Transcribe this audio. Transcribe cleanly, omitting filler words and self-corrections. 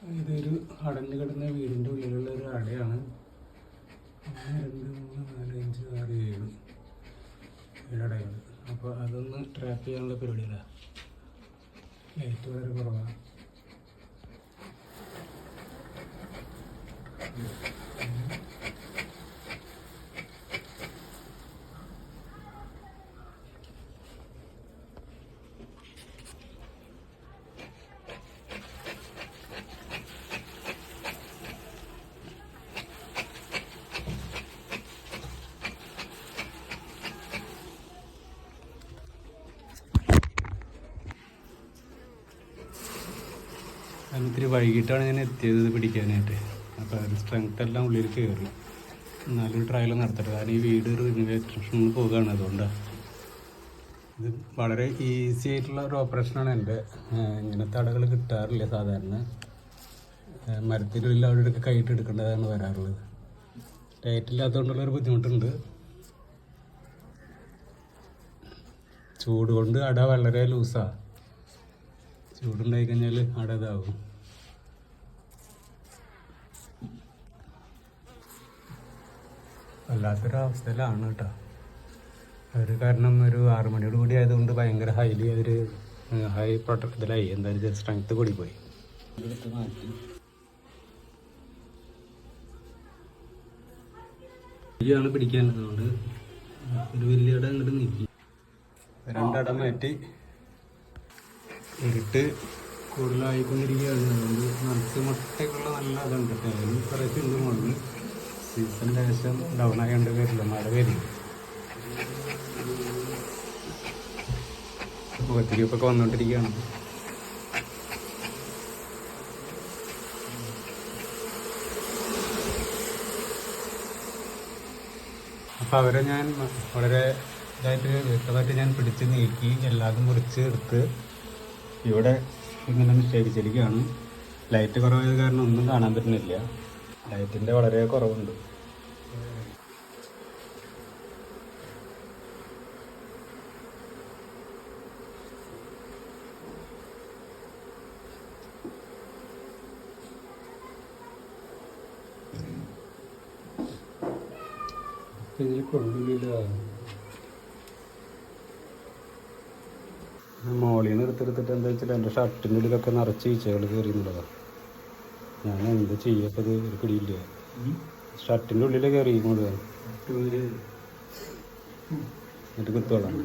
ഇതൊരു അടഞ്ഞു കിടന്ന വീടിൻ്റെ ഉള്ളിലുള്ള ഒരു അടയാണ്. 1 2 3 4 5 6 7 അടയുണ്ട്. അപ്പോൾ അതൊന്ന് ട്രാപ്പ് ചെയ്യാനുള്ള പരിപാടിയില്ല. ലൈറ്റ് വളരെ കുറവാണ്. അതിനിത്തിരി വൈകിട്ടാണ് ഞാൻ എത്തിയത് പിടിക്കാനായിട്ട്. അപ്പോൾ അത് സ്ട്രെങ്ത് എല്ലാം ഉള്ളിൽ കയറി. എന്നാലും ട്രയൽ നടത്തട്ടെ. കാരണം ഈ വീട് റിനോവേഷൻ പോകുകയാണ്. അതുകൊണ്ടാണ് ഇത് വളരെ ഈസി ആയിട്ടുള്ള ഒരു ഓപ്പറേഷനാണ്. എൻ്റെ ഇങ്ങനത്തെ അടകൾ കിട്ടാറില്ല സാധാരണ. മരത്തിനുള്ളിൽ അവിടെയൊക്കെ കൈയിട്ട് എടുക്കേണ്ടതാണ് വരാറുള്ളത്. ടൈറ്റില്ലാത്തതുകൊണ്ടുള്ളൊരു ബുദ്ധിമുട്ടുണ്ട്. ചൂട് കൊണ്ട് അട വളരെ ലൂസാണ്. ചൂടുണ്ടായി കഴിഞ്ഞാൽ അട ഇതാവും. വല്ലാത്തൊരവസ്ഥയിലാണ് കേട്ടോ. അവർ കാരണം ഒരു 6 മണിയോട് കൂടി ആയതുകൊണ്ട് ഭയങ്കര ഹൈ പ്രൊട്ടക്റ്റഡിലായി. എന്തായാലും സ്ട്രെങ്ത് കൂടി പോയി. എടുത്ത് മാറ്റി ആണ് പിടിക്കാനുള്ളതുകൊണ്ട് ഒരു വലിയ ഇടം ഇങ്ങോട്ട് നീക്കി 2 ഇടം മാറ്റി. ഇരുട്ട് കൂടുതലായിക്കൊണ്ടിരിക്കുകയാണ്. അതുകൊണ്ട് നിറച്ച് മുട്ടയ്ക്കുള്ള നല്ല ഇതുണ്ട്. അതിന് കുറേശ്ശെ ഉണ്ട് മുകളിൽ. സീസണിൻ്റെ ശേഷം ഡൗൺ ആയതുകൊണ്ട് വരില്ല, മഴ വരും. മുഖത്തിരിപ്പൊക്കെ വന്നുകൊണ്ടിരിക്കുകയാണ്. അപ്പോൾ അവരെ ഞാൻ വളരെ വ്യക്തമായിട്ട് ഞാൻ പിടിച്ച് നീക്കി എല്ലാതും മുറിച്ച് എടുത്ത് ഇവിടെ ഇങ്ങനെ നിക്ഷേപിച്ചിരിക്കുകയാണ്. ലൈറ്റ് കുറവായത് കാരണം ഒന്നും കാണാൻ പറ്റുന്നില്ല. ലൈറ്റിൻ്റെ വളരെ കുറവുണ്ട്. ഇതിൽ കൊള്ളില്ല. മോളിൽ നിന്ന് എടുത്തെടുത്തിട്ട് എന്താ വെച്ചാൽ എൻ്റെ ഷർട്ടിൻ്റെ ഉള്ളിലൊക്കെ നിറച്ച് ഈച്ചകൾ കയറിയെന്നുള്ളതാണ്. ഞാൻ എന്ത് ചെയ്യപ്പത് ഒരു പിടിയില്ല. ഷർട്ടിൻ്റെ ഉള്ളിൽ കയറി മുഴുവൻ എന്നിട്ട് കുത്തോളാം.